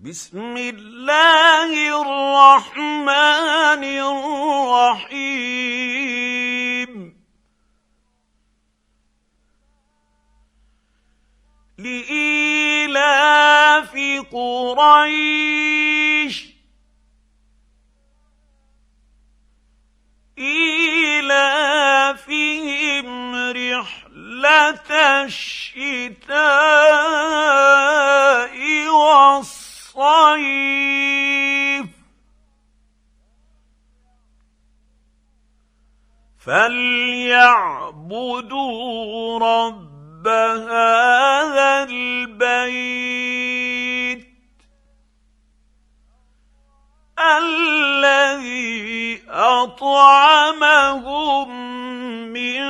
بسم الله الرحمن الرحيم لإيلاف قريش إيلافهم رحلة الشتاء والصيف فليعبدوا رب هذا البيت الذي أطعمهم من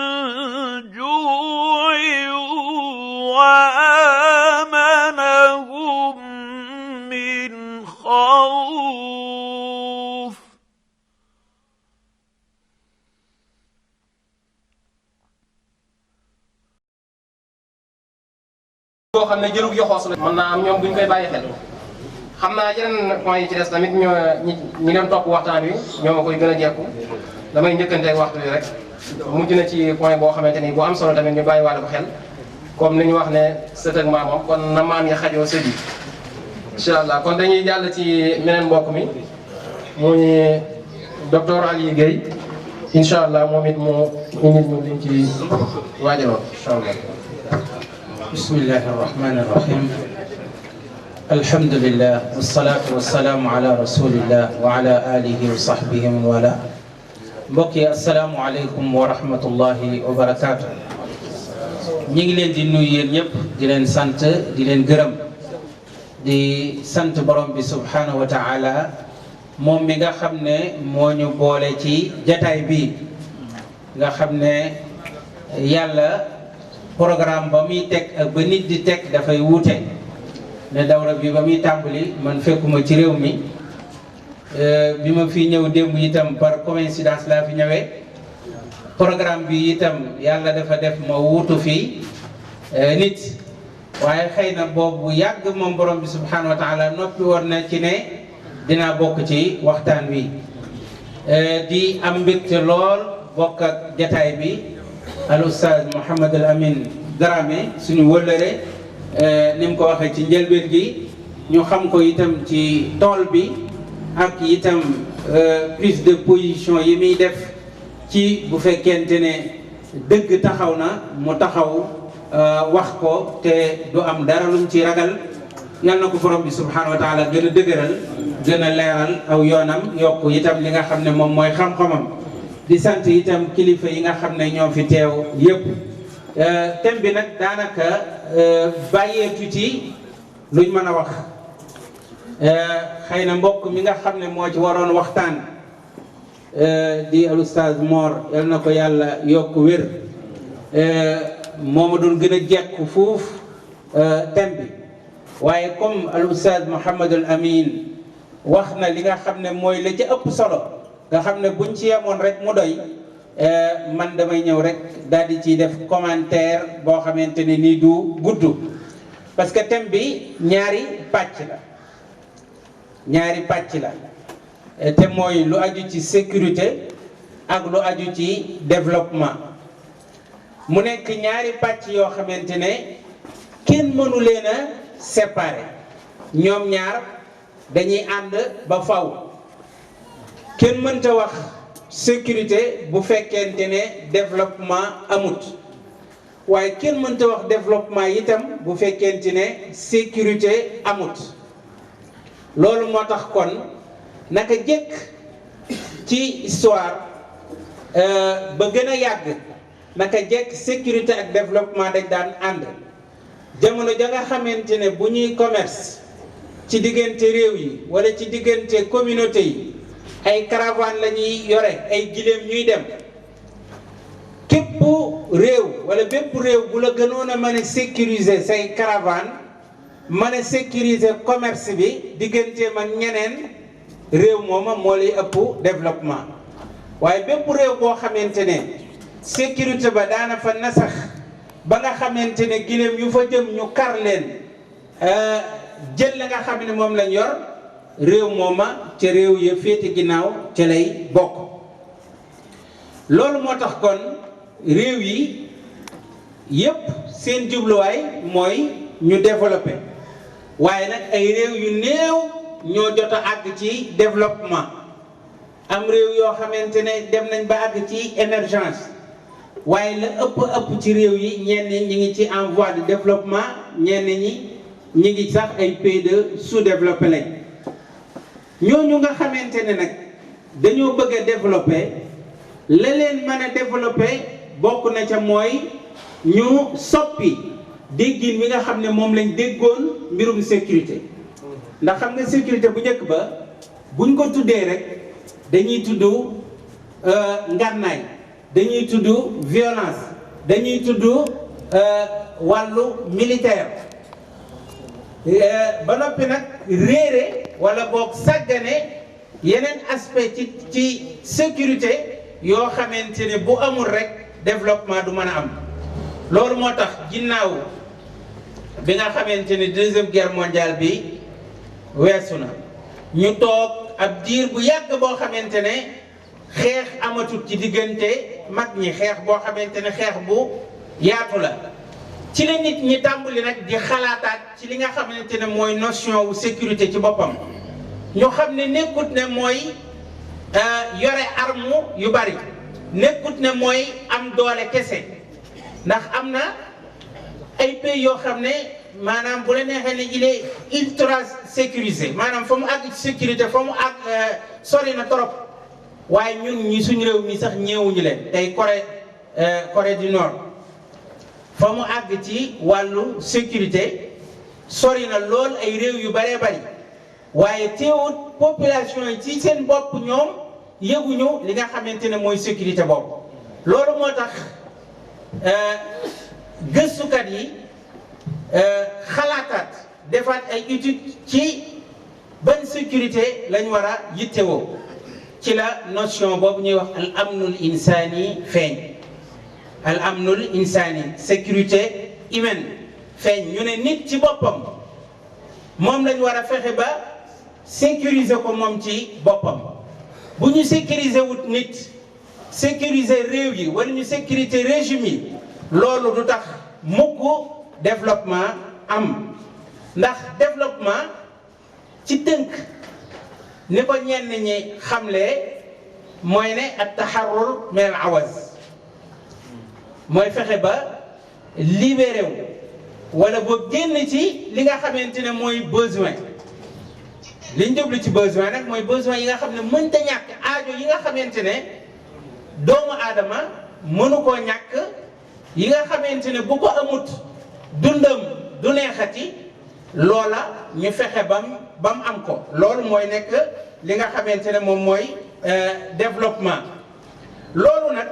جوع وآمنهم من خوف boo xam ne jëlug yoxoos la mën naa am ñoom duñ koy bàyyi xel xam naa yeneen point yi ci des tamit ñi leen topp waxtaan wi ñoo ma koy gën a jekku damay njëkkanteeg waxtu wi rek mujj na ci point boo xamante ni bu am solo tamit ñu bàyyi wàlle ko xel comme ni ñu wax ne sët ak maamam kon na maam yi xajoo sët yi incha allah kon dañuy jàll ci meneen mbokk mi muy docteur Aliou Guèye incha allah moom it mu indil ñu liñ ci waajaloon incha allah. bismillahi irrahmani irrahim alhamdulillah wasalaatu wasalaamu ala rasulillah wa ala alihi wa sahbihi man wala mbokk yi asalaamu aleykum wa rahmatullahi wa barakaatu. ñi ngi leen di nuyu yéen ñëpp di leen sant di leen gërëm di sant borom bi subhanahu wa taala moom mi nga xam ne moo ñu boole ci jataay bi nga xam ne yàlla programme ba muy teg ak ba nit di teg dafay wuute ne dawra bi ba muy tàmbali man fekkuma ci réew mi bi ma fi ñëw démb itam par coïncidence laa fi ñëwee programme bi itam yàlla dafa def ma wuutu fii nit waaye xëy na boobu yàgg moom borom bi subhanahu wa taala noppi woon na ci ne dinaa bokk ci waxtaan wi di am mbégte lool bokk ak jataay bi al oustaz Mouhamed al Amin Dramé suñu wëllëre ni mu ko waxee ci njëlbeen gi ñu xam ko itam ci tool bi ak itam prise de position yi muy def ci bu fekkente ne dëgg taxaw na mu taxaw wax ko te du am dara lum ci ragal yal na ko borom bi subhanahu wa taala gën a dëgëral gën a leeral aw yoonam yokk itam li nga xam ne moom mooy xam-xamam di sant itam kilifa yi nga xam ne ñoo fi teew yépp thème bi nag daanaka bàyyeetu ci luñ mën a wax xëy na mbokk mi nga xam ne moo ci waroon waxtaan di al oustaz Mor yal na ko yàlla yokk wér moo ma doon gën a jekku fuuf thème bi waaye comme al oustaz Mouhamed al Amin wax na li nga xam ne mooy la ci ëpp solo nga xam ne buñ ci yemoon rek mu doy man damay ñëw rek daal di ciy def commentaire boo xamante ne nii du gudd parce que thème bi ñaari pàcc la te mooy lu aju ci sécurité ak lu aju ci développement mu nekk ñaari pàcc yoo xamante ne kenn mënu leen a séparer ñoom ñaar dañuy ànd ba faw kenn mënta wax sécurité bu fekkente ne développement amut waaye kenn mënta wax développement itam bu fekkente ne sécurité amut loolu moo tax kon naka jëkk ci histoire ba gën a yàgg naka jëkk sécurité ak développement dañ daan ànd jamono ja nga xamante ne bu ñuy commerce ci diggante réew yi wala ci diggante communauté yi ay caravane la ñuy yore ay giléem ñuy dem képp réew wala bépp réew bu la gënoon a mën a sécuriser say caravane mën a sécuriser commerce bi digganteem ak ñeneen réew mooma moo lay ëpp développement waaye bépp réew boo xamante ne sécurité ba daana fa nasax ba nga xamante ne giléem yu fa jëm ñu kar leen jël la nga xam ne moom lañ yor réew mooma ca réew ya féete ginnaaw ca lay bokk. loolu moo tax kon réew yi yépp seen jubluwaay mooy ñu développé waaye nag ay réew yu néew ñoo jot a àgg ci développement. am réew yoo xamante ne dem nañ ba àgg ci émergence waaye la ëpp ci réew yi ñenn ñi ñi ngi ci en voie de développement ñenn ñi ñi ngi sax ay pays de sous-développé lañ. ñooñu nga xamante ne nag dañoo bëgg a développé la leen mën a développé bokk na ca mooy ñu soppi déggin wi nga xam ne moom lañ déggoon mbirum sécurité ndax xam nga sécurité bu njëkk ba buñ ko tuddee rek dañuy tudd ngànnaay dañuy tudd violence dañuy tudd wàllu militaire ba noppi nag réere wala boog sàggane yeneen aspect ci sécurité yoo xamante ne bu amul rek développement du mën a am. loolu moo tax ginnaaw bi nga xamante ne deuxième guerre mondiale bi weesu na ñu toog ab diir bu yàgg boo xamante ne xeex amatul ci diggante mag ñi xeex boo xamante ne xeex bu yaatu la ci la nit ñi tàmbali nag di xalaataat ci li nga xamante ne mooy notion wu sécurité ci boppam ñu xam ne nekkut ne mooy yore arme yu bari nekkut ne mooy am doole kese ndax am na ay pays yoo xam ne maanaam bu la neexee ne il est ultra sécurisé maanaam fa mu àgg ci sécurité fa mu àgg sori na trop waaye ñun ñi suñu réew mi sax ñeewuñu leen tey Corée du Nord fa mu àgg ci wàllu sécurité sori na lool ay réew yu bëree bëri waaye teewut population yi ci seen bopp ñoom yëguñu li nga xamante ne mooy sécurité boobu loolu moo tax gëstukat yi xalaataat defaat ay études ci ban sécurité lañ war a yittewoo ci la notion boobu ñuy wax al amnul insani feeñ al amnul insani sécurité humaine feeñ ñu ne nit ci boppam moom lañ war a fexe ba sécuriser ko moom ci boppam bu ñu sécuriser wut nit sécuriser réew yi wala ñu sécurité régime yi loolu du tax mukk développement am ndax développement ci tënk ni ko ñenn ñi xamlee mooy ne at taharrur min al awaz mooy fexe ba libéré wu wala boo génn ci li nga xamante ne mooy besoin li ñu jublu ci besoin nag mooy besoin yi nga xam ne mënta ñàkk aajo yi nga xamante ne doomu aadama mënu koo ñàkk yi nga xamante ne bu ko amut dundam du neexati loola ñu fexe bam am ko loolu mooy nekk li nga xamante ne moom mooy développement loolu nag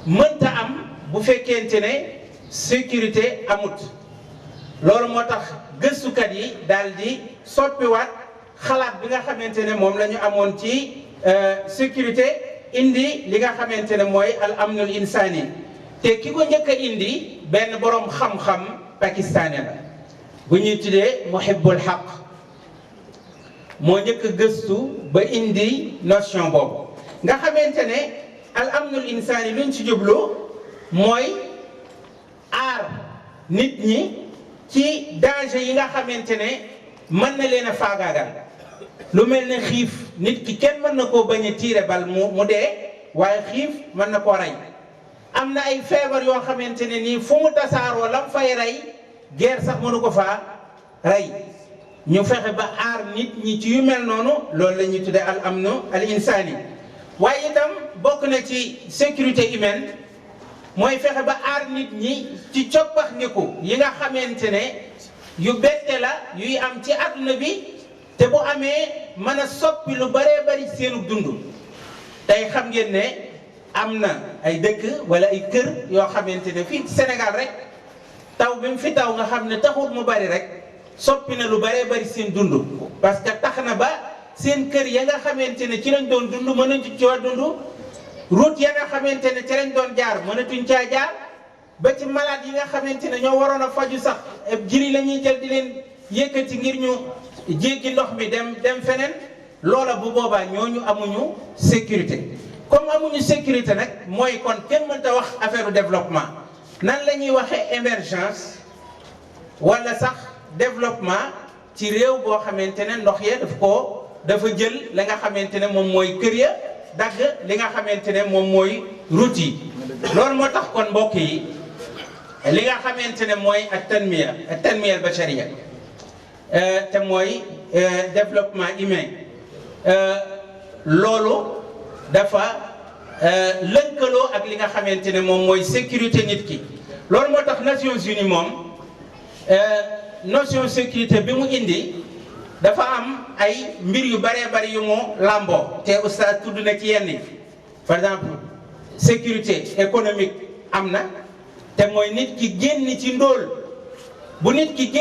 mënta am bu fekkente ne sécurité amut loolu moo tax gëstukat yi daal di soppiwaat xalaat bi nga xamante ne moom la ñu amoon ci sécurité indi li nga xamante ne mooy al amnul insani te ki ko njëkk a indi benn boroom xam-xam pakistanais la bu ñuy tuddee muhibbul haq moo njëkk a gëstu ba indi notion boobu nga xamante ne al amnul insani luñ ci jublu mooy aar nit ñi ci danger yi nga xamante ne mën na leen a faagaagal lu mel ne xiif nit ki kenn mën na koo bañ a tiire bal mu dee waaye xiif mën na koo rey am na ay feebar yoo xamante ne nii fu mu tasaaroo lam fay rey guerre sax mënu ko faa rey ñu fexe ba aar nit ñi ci yu mel noonu loolu la ñuy tuddee al amnu al insani waaye itam bokk na ci sécurité humaine mooy fexe ba aar nit ñi ci coppax ndiku yi nga xamante ne yu bette la yuy am ci àdduna bi te bu amee mën a soppi lu bëree bëri seenu dund tey xam ngeen ne am na ay dëkk wala ay kër yoo xamante ne fii Sénégal rek taw bi mu fi taw nga xam ne taxul mu bari rek soppi na lu bëree bëri seen dund parce que tax na ba seen kër ya nga xamante ne ci lañ doon dund mënuñ ci coo dund route ya nga xamante ne ci lañ doon jaar mënatuñ caa jaar ba ci malade yi nga xamante ne ñoo waroon a faju sax jiri la ñuy jël di leen yëkkati ngir ñu jéggi ndox mi dem feneen loola bu boobaa ñooñu amuñu sécurité. comme amuñu sécurité nag mooy kon kenn mënta wax affaire développement nan la ñuy waxee émergence wala sax développement ci réew boo xamante ne ndox ya dafa jël la nga xamante ne moom mooy kër ya dagg li nga xamante ne moom mooy route yi. loolu moo tax kon mbokk yi li nga xamante ne mooy ak tanmiya bachariya te mooy développement humain loolu dafa lënkaloo ak li nga xamante ne moom mooy sécurité nit ki. loolu moo tax Nations Unies moom notion sécurité bi mu indi dafa am ay mbir yu bëree bëri yu mu làmboo te oustaz tudd na ci yenn yi. par exemple sécurité économique am na te mooy nit ki génn ci ndóol. bu nit ki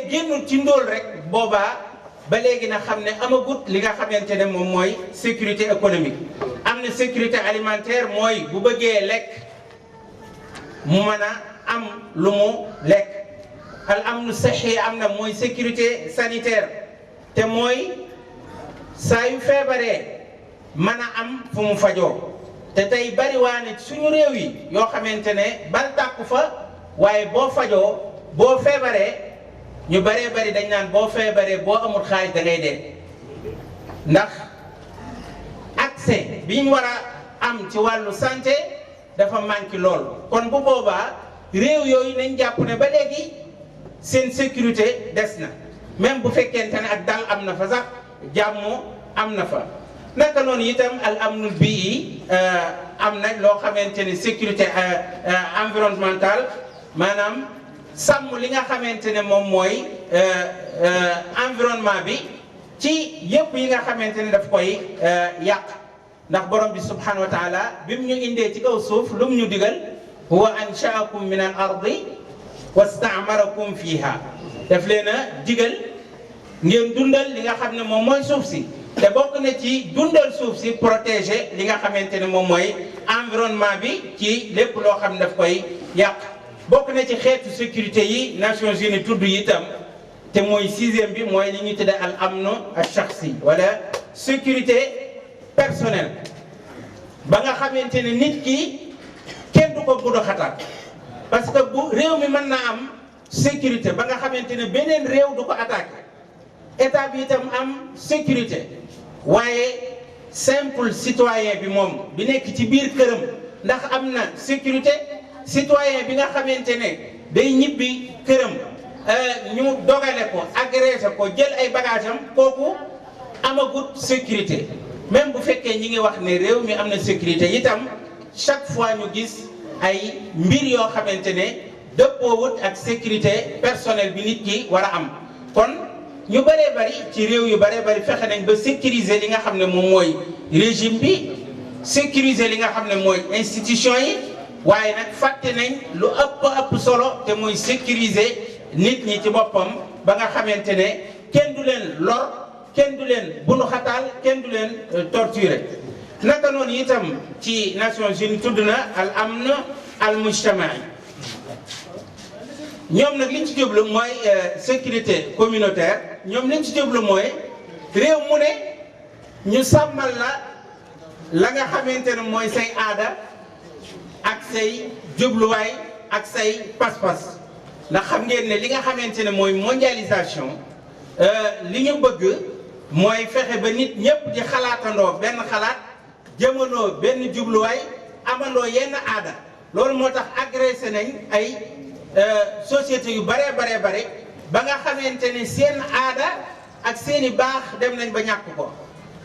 génnul ci ndóol rek boobaa ba léegi na xam ne amagut li nga xamante ne moom mooy sécurité économique. am na sécurité alimentaire mooy bu bëggee lekk mu mën a am lu mu lekk. al amnu saxi am na mooy sécurité sanitaire te mooy saa yu feebaree mën a am fu mu fajoo. te tey bari waane suñu réew yi yoo xamante ne bal tàkku fa waaye boo fajoo boo feebaree ñu baree bari dañ naan boo feebaree boo amul xaalis da ngay dee ndax accès bi ñu war a am ci wàllu santé dafa manqué lool. kon bu boobaa réew yooyu nañ jàpp ne ba léegi seen sécurité des na même bu fekkente ne ak dal am na fa sax jàmm am na fa. naka noonu itam al amnul bii am na loo xamante ni sécurité environnementale maanaam sàmm li nga xamante ne moom mooy environnement bi ci yëpp yi nga xamante ne daf koy yàq. ndax borom bi subhanahu wa taala bi mu ñu indee ci kaw suuf lu mu ñu digal huwa anshaakum min al ardi wastaamarakum fiha daf leen a digal ngeen dundal li nga xam ne moom mooy suuf si. te bokk na ci dundal suuf si protéger li nga xamante ne moom mooy environnement bi ci lépp loo xam ne daf koy yàq. bokk na ci xeetu sécurité yi Nations Unies tudd itam te mooy 6e bi mooy li ñuy tuddee al amnu al shakhsi wala sécurité personnelle ba nga xamante ne nit ki kenn du ko gudd xatal parce que bu réew mi mën naa am sécurité ba nga xamante ne beneen réew du ko attaqué état bi itam am sécurité. waaye simple citoyen bi moom bi nekk ci biir këram ndax am na sécurité. citoyen bi nga xamante ne day ñibbi këram ñu dogale ko agressé ko jël ay bagage am kooku amagut sécurité. même bu fekkee ñi ngi wax ne réew mi am na sécurité itam chaque fois ñu gis ay mbir yoo xamante ne dëppoowut ak sécurité personnelle bi nit ki war a am. kon ñu bëree bëri ci réew yu bëree bëri fexe nañ ba sécuriser li nga xam ne moom mooy régime bi sécuriser li nga xam ne mooy institution yi waaye nag fàtte nañ lu ëpp solo te mooy sécuriser nit ñi ci boppam ba nga xamante ne kenn du leen lor kenn du leen bunu xataal kenn du leen torturer. naka noonu itam ci Nations Unies tudd na al amn al mujtama'i ñoom nag liñ ci jublu mooy sécurité communautaire. ñoom liñ ci jublu mooy réew mu ne ñu sàmmal la nga xamante ne mooy say aada ak say jubluwaay ak say pas-pas ndax xam ngeen ne li nga xamante ne mooy mondialisation li ñu bëgg mooy fexe ba nit ñëpp di xalaatandoo benn xalaat jëmandoo benn jubluwaay amandoo yenn aada. loolu moo tax agressé nañ ay société yu bare ba nga xamante ne seen aada ak seen i baax dem nañ ba ñàkk ko.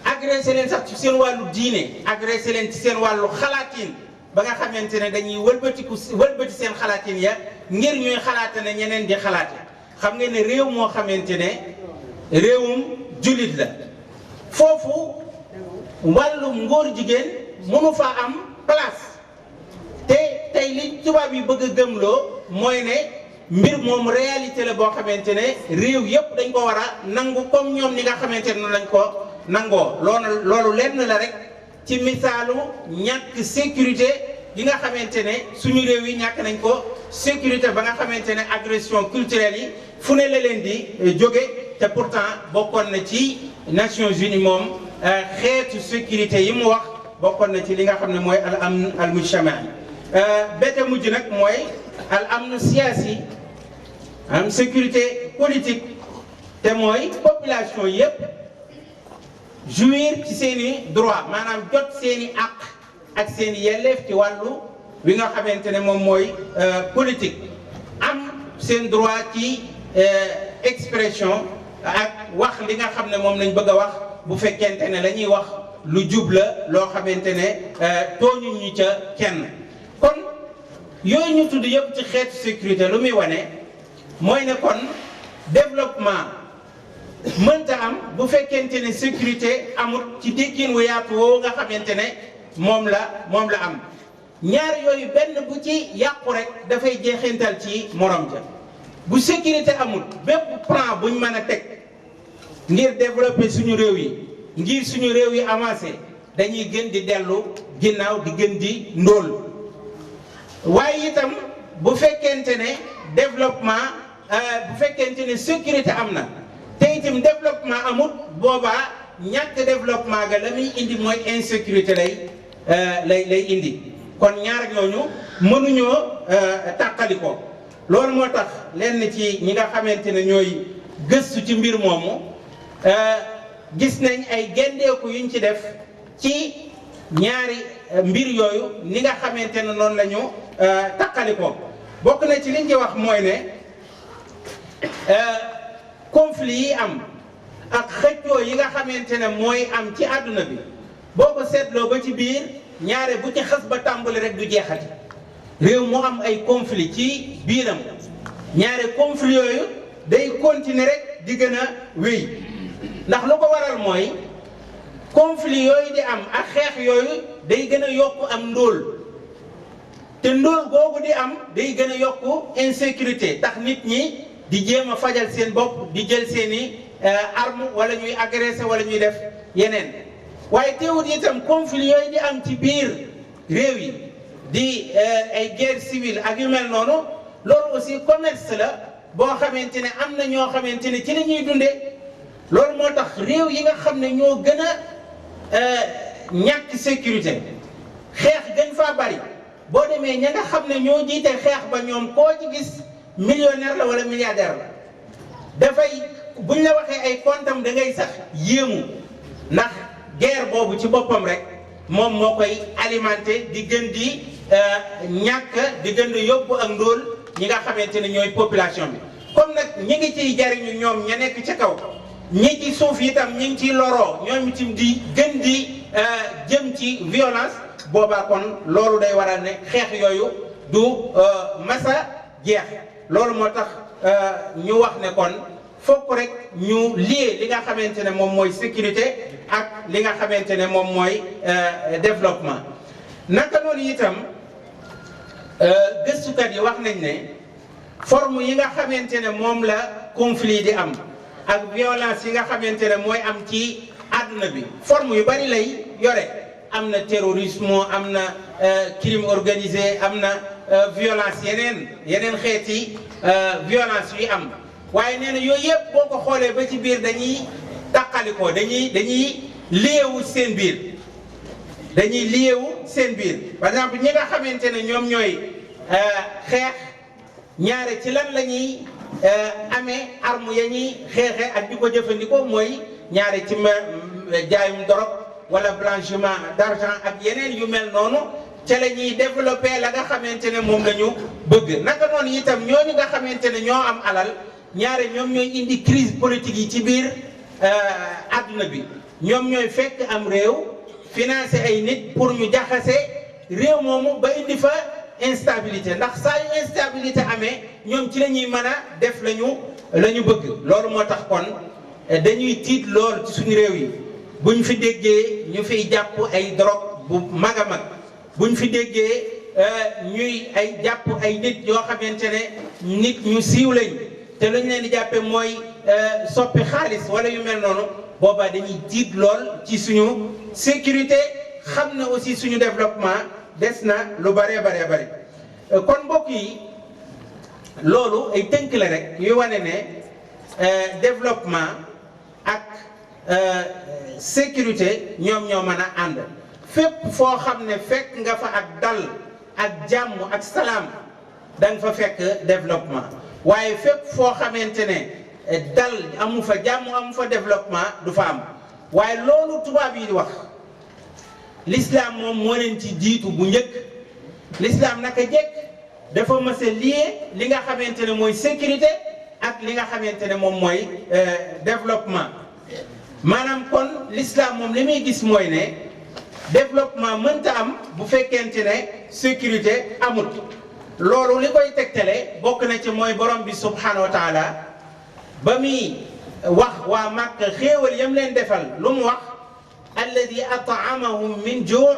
agressé leen sax ci seen wàllu diine agressé leen ci seen wàllu xalaatin ba nga xamante ne dañuy wëlbati seen xalaatin ya ngir ñuy xalaate ne ñeneen di xalaate. xam nga ne réew moo xamante ne réewum jullit la foofu wàllum ngóor jigéen mënu fa am place te tey li tubaab yi bëgg a gëmloo mooy ne mbir moom réalité la boo xamante ne réew yépp dañ ko war a nangu comme ñoom ñi nga xamante ne lañ ko nangoo. loolu lenn la rek ci misaalu ñàkk sécurité gi nga xamante ne suñu réew yi ñàkk nañ ko sécurité ba nga xamante ne agression culturelle yi fu ne la leen di jóge te pourtant bokkoon na ci Nations Unies moom xeetu sécurité yi mu wax bokkoon na ci li nga xam ne mooy al amn al mujtama'i bete mujj nag mooy al amn siyaasi am sécurité politique te mooy population yépp jouir ci seeni droit maanaam jot seeni àq ak seeni yelleef ci wàllu wi nga xamante ne moom mooy politique am seen droit ci expression ak wax li nga xam ne moom lañ bëgg a wax bu fekkente ne la ñuy wax lu jub la loo xamante ne tooñu ñu ca kenn kon yooyu ñu tudd yëpp ci xeetu sécurité lu muy wane mooy ne kon développement mënta am bu fekkente ne sécurité amul ci déggin wu yaatu woo nga xamante ne moom la am ñaar yooyu benn bu ci yàqu rek dafay jeexintal ci morom ja bu sécurité amul bépp plan buñ mën a teg ngir développer suñu réew yi ngir suñu réew yi avancé dañuy gën di dellu ginnaaw di gën di ndóol waaye itam bu fekkente ne développement bu fekkente ne sécurité am na te itam développement amul boobaa ñàkk développement ga la muy indi mooy insécurité lay indi kon ñaar ñooñu mënuñoo tàqali ko loolu moo tax lenn ci ñi nga xamante ne ñooy gëstu ci mbir moomu gis nañ ay gendeeku yuñ ci def ci ñaari mbir yooyu ni nga xamante ne noonu la ñu tàqali ko bokk na ci liñ ci wax mooy ne conflit yi am ak xëccoo yi nga xamante ne mooy am ci àdduna bi boo ko seetloo ba ci biir ñaare bu ci xas ba tàmbali rek du jeexati réew mu am ay conflit ci biiram ñaare conflit yooyu day continuer rek di gën a wéy ndax lu ko waral mooy conflit yooyu di am ak xeex yooyu day gën a yokk am ndóol te ndóol googu di am day gën a yokk insécurité tax nit ñi di jéem a fajal seen bopp di jël seeni arme wala ñuy agresser wala ñuy def yeneen waaye teewut itam conflit yooyu di am ci biir réew yi di ay guerre civile ak yu mel noonu loolu aussi commerce la boo xamante ne am na ñoo xamante ne ci la ñuy dundee loolu moo tax réew yi nga xam ne ñoo gën a ñàkk sécurité xeex gën faa bari boo demee ña nga xam ne ñoo jiite xeex ba ñoom koo ci gis millionnaire la wala milliardaire la dafay buñ la waxee ay comptam da ngay sax yéemu ndax guerre boobu ci boppam rek moom moo koy alimenté di gën di ñàkk di gën di yóbbu ak ndóol ñi nga xamante ne ñooy population bi comme nag ñi ngi ciy jariñu ñoom ña nekk ca kaw ñi ci suuf itam ñi ngi ciy loroo ñoom itam di gën di jëm ci violence boobaa kon loolu day waral ne xeex yooyu du masa jeex loolu moo tax ñu wax ne kon fokk rek ñu lié li nga xamante ne moom mooy sécurité ak li nga xamante ne moom mooy développement naka noonu itam gëstukat yi wax nañ ne forme yi nga xamante ne moom la conflit di am ak violence yi nga xamante ne mooy am ci àdduna bi forme yu bari lay yore am na terrorisme am na crime organisé am na violence yeneen xeeti violence yu am waaye nee na yooyu yëpp boo ko xoolee ba ci biir dañuy tàqalikoo dañuy liyewu seen biir dañuy liyewu seen biir par exemple ñi nga xamante ne ñoom ñooy xeex ñaare ci lan la ñuy amee arme ya ñuy xeexe ak di ko jëfandikoo mooy ñaare ci jaayum drogue wala blanchiment d'argent ak yeneen yu mel noonu ca la ñuy développé la nga xamante ne moom la ñu bëgg naka noonu itam ñooñu nga xamante ne ñoo am alal ñaare ñoom ñooy indi crise politique yi ci biir àdduna bi ñoom ñooy fekk am réew financé ay nit pour ñu jaxase réew moomu ba indi fa instabilité ndax saa yu instabilité amee ñoom ci la ñuy mën a def la ñu bëgg loolu moo tax kon dañuy tiit lool ci suñu réew yi buñ fi déggee ñu fiy jàpp ay drogue bu mag a mag buñ fi déggee ñuy ay jàpp ay nit yoo xamante ne nit ñu siiw lañ te lañ leen di jàppe mooy soppi xaalis wala yu mel noonu boobaa dañuy tiit lool ci suñu sécurité xam na aussi suñu développement des na lu bare kon mbokk yi loolu ay tënk la rek yu wane ne développement ak sécurité ñoom ñoo mën a ànd fépp foo xam ne fekk nga fa ak dal ak jàmm ak salaam da nga fa fekk développement waaye fépp foo xamante ne dal amu fa jàmm amu fa développement du fa am waaye loolu tubaab yi di wax l'islam moom moo leen ci jiitu bu njëkk l'islam naka jekk dafa mës a lié li nga xamante ne mooy sécurité ak li nga xamante ne moom mooy développement maanaam kon l'islam moom li muy gis mooy ne développement mënta am bu fekkente ne sécurité amut loolu li koy tegtale bokk na ci mooy borom bi subhanahu wa taala ba muy wax waa Makka xéewal yam leen defal lu mu wax alladi at'amahum min juu'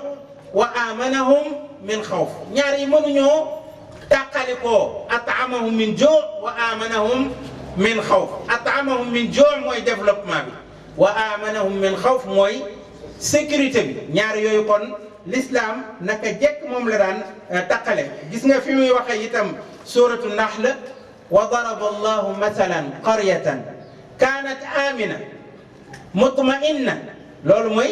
wa amanahum min xawf ñaar yi mënuñoo tàqalikoo at'amahum min juu' wa amanahum min xawf at'amahum min juu' mooy développement bi wa amanahum min xawf mooy sécurité bi ñaar yooyu kon l'islam naka jekk moom la daan taqale gis nga fi muy waxee itam suratu nahl wa daraba allahu mathalan qaryatan kanat amina mutma'inna loolu mooy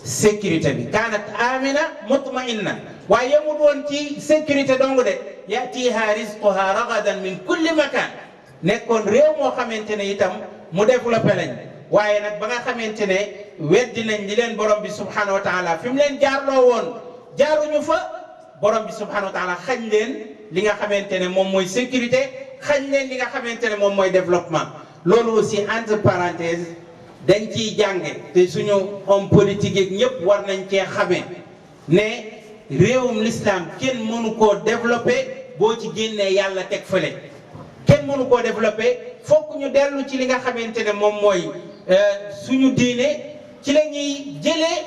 sécurité bi kanat amina mutma'inna waaye yemul woon ci sécurité dong de yatiha rizquha ragadan min kulli makan nekkoon réew moo xamante ne itam mu développé lañ waaye nag ba nga xamante ne weddi nañ li leen borom bi subhanahu wa taala fi mu leen jaarloo woon jaaruñu fa borom bi subhanahu wa taala xañ leen li nga xamante ne moom mooy sécurité xañ leen li nga xamante ne moom mooy développement loolu aussi entre parenthèses dañ ciy jànge te suñu homme politique yeeg ñëpp war nañ cee xamee ne réewum l'islam kenn mënu koo développé boo ci génnee yàlla teg fële kenn mënu koo développé fokk ñu dellu ci li nga xamante ne moom mooy suñu diine ci la ñuy jëlee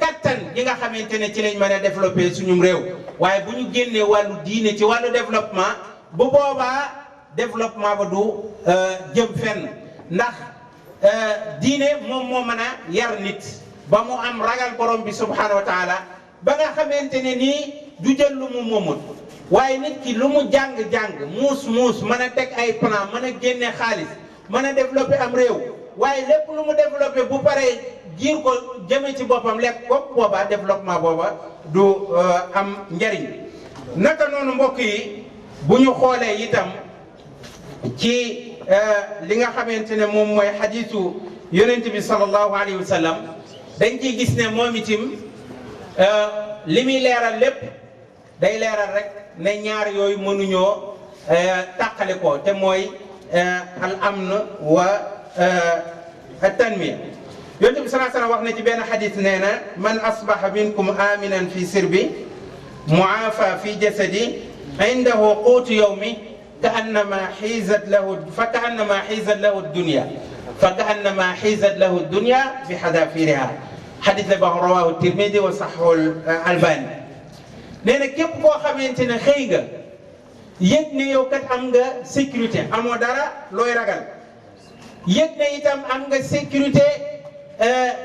kattan yi nga xamante ne ci lañ mën a développé suñum réew waaye bu ñu génnee wàllu diine ci wàllu développement bu boobaa développement ba du jëm fenn ndax diine moom moo mën a yar nit ba mu am ragal borom bi subhanahu wa taala ba nga xamante ne nii du jël lu mu moomut waaye nit ki lu mu jàng-jàng muus mën a teg ay plan mën a génne xaalis mën a développé am réew waaye lépp lu mu développé bu paree jiir ko jëme ci boppam lekk ko boobaa développement booba du am njariñ naka noonu mbokk yi bu ñu xoolee itam ci li nga xamante ne moom mooy xadiisu yonent bi sallallahu alayhi wa sallam dañ ciy gis ne moom itam li muy leeral lépp day leeral rek ne ñaar yooyu mënuñoo tàqale ko te mooy al amn wa at-tanmiya yonent bi sallallahu alayhi wa sallam wax na ci benn xadis nee na man asbaha minkum aminan fi sirbi muafa fi jasadi indahu quutu yawmi كأنما حيزت له الدنيا فكأنما حيزت له الدنيا بحذافيرها حديث له رواه الترمذي وصححه الألباني نينا كيب كو خامتيني خëy nga yëg ne yow kat am nga sécurité amoo dara looy ragal yëg ne itam am nga sécurité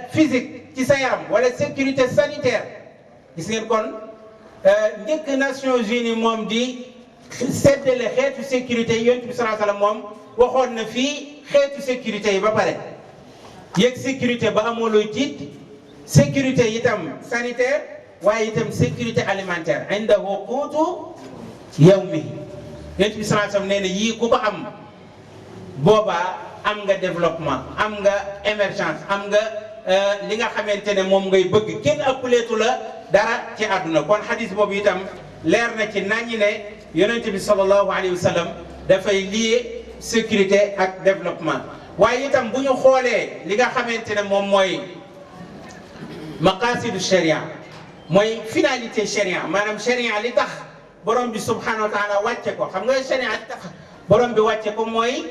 physique ci sa yaram wala sécurité sanitaire gis ngeen kon njëkk Nations Unies moom di seddale xeetu sécurité yi yonent bi sallallahu alayhi wasallam moom waxoon na fii xeetu sécurité yi ba pare yëg sécurité ba amoo looy tiit sécurité itam sanitaire waaye itam sécurité alimentaire indahu quutu yawmihi yonent bi sallallahu alayhi wasallam nee na yii ku ko am boobaa am nga développement am nga émergence am nga li nga xamante ne moom ngay bëgg kenn ëppaleetu la dara ci àdduna kon xadis boobu itam leer na ci naññi ne yonent bi sallallahu alayhi wa sallam dafay lié sécurité ak développement waaye itam bu ñu xoolee li nga xamante ne moom mooy maqasidu sharia mooy finalité sharia maanaam sharia li tax borom bi subhanahu wa taala wàcce ko xam nga sharia li tax borom bi wàcce ko mooy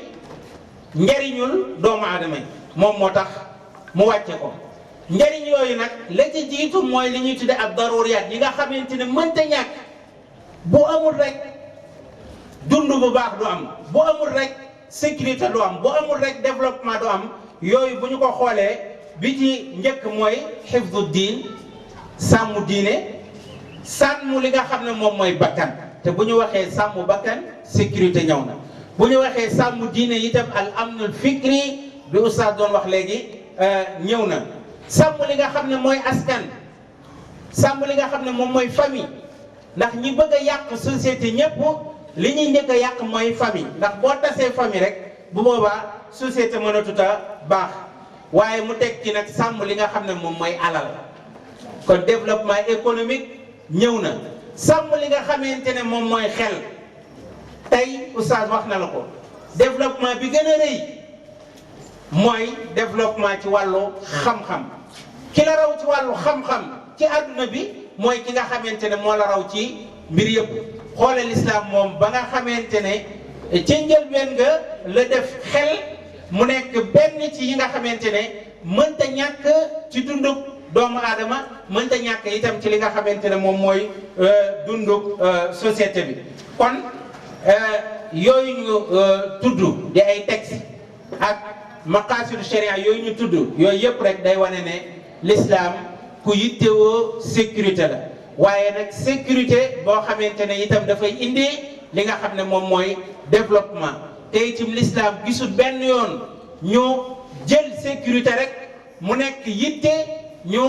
njariñul doomu aadama yi moom moo tax mu wàcce ko njariñ yooyu nag la ci jiitu mooy li ñuy tudde ak daruriyat yi nga xamante ne mënta ñàkk bu amul rek dund bu baax du am bu amul rek sécurité du am bu amul rek développement du am yooyu bu ñu ko xoolee bi ci njëkk mooy xifdu diin sàmm diine sàmm li nga xam ne moom mooy bakkan te bu ñu waxee sàmm bakkan sécurité ñëw na bu ñu waxee sàmm diine itam al amnul fikri bi oustaz doon wax léegi ñëw na sàmm li nga xam ne mooy askan sàmm li nga xam ne moom mooy famille ndax ñi bëgg a yàq société ñëpp li ñuy njëkk a yàq mooy famille ndax boo tasee famille rek bu boobaa société mënatut a baax waaye mu teg ci nag sàmm li nga xam ne moom mooy alal kon développement économique ñëw na sàmm li nga xamante ne moom mooy xel tey oustaz wax na la ko développement bi gën a rëy mooy développement ci wàllu xam-xam ki la raw ci wàllu xam-xam ci àdduna bi mooy ki nga xamante ne moo la raw ci mbir yëpp xoole l'islam moom ba nga xamante ne ci njëlbeen nga la def xel mu nekk benn ci yi nga xamante ne mënta ñàkk ci dunduk doomu aadama mënta ñàkk itam ci li nga xamante ne moom mooy dunduk société bi kon yooyu ñu tudd di ay texte ak maqaasidu sharia yooyu ñu tudd yooyu yëpp rek day wane ne l'islam ku yittewoo sécurité la waaye nag sécurité boo xamante ne itam dafay indi li nga xam ne moom mooy développement te itam l'islam gisul benn yoon ñu jël sécurité rek mu nekk yitte ñu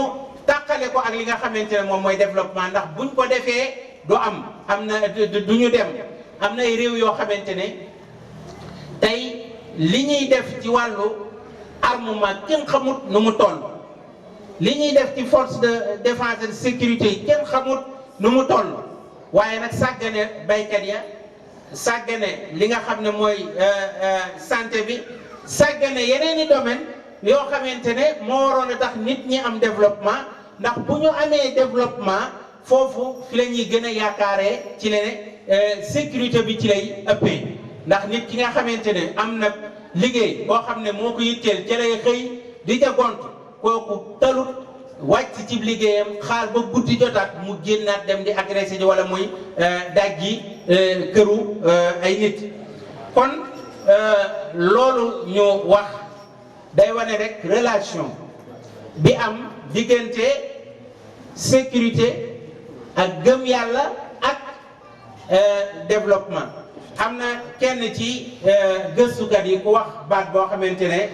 tàqale ko ak li nga xamante ne moom mooy développement ndax buñ ko defee du am na du ñu dem am na ay réew yoo xamante ne tey li ñuy def ci wàllu armement kenn xamut nu mu toll li ñuy def ci force de défense et de sécurité yi kenn xamut nu mu toll waaye nag sàggane baykat ya sàggane li nga xam ne mooy santé bi sàggane yeneen i domaine yoo xamante ne moo waroon a tax nit ñi am développement ndax bu ñu amee développement foofu fi la ñuy gën a yaakaaree ci la ne sécurité bi ci lay ëppee ndax nit ki nga xamante ne am na liggéey boo xam ne moo ko yitteel ca lay xëy di ca gont kooku talut wàcc ci liggéeyam xaar ba guddi jotaat mu génnaat dem di agressé ji wala muy dajji këru ay nit kon loolu ñu wax day wane rek relation bi am diggante sécurité ak gëm yàlla ak développement am na kenn ci gëstukat yi ku wax baat boo xamante ne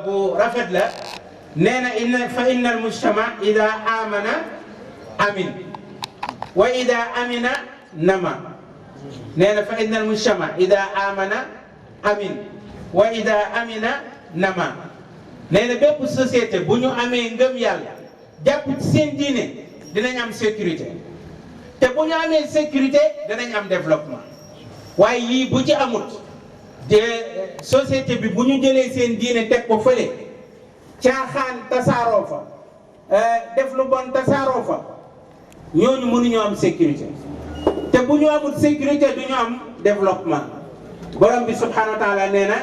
bu rafet la nee na inna al mujtama ida amana amin wa ida amina nama nee na fa inna al mujtama ida amana amin wa ida amina nama nee na bépp société bu ñu amee ngëm yàlla jàpp ci seen diine dinañ am sécurité te bu ñu amee sécurité danañ am développement waaye yii bu ci amut te société bi bu ñu jëlee seen diine teg ko fële caaxaan tasaaroo fa def lu bon tasaaroo fa ñooñu mënuñoo am sécurité te bu ñu amul sécurité du ñu am développement borom bi subhanahu wa taala nee na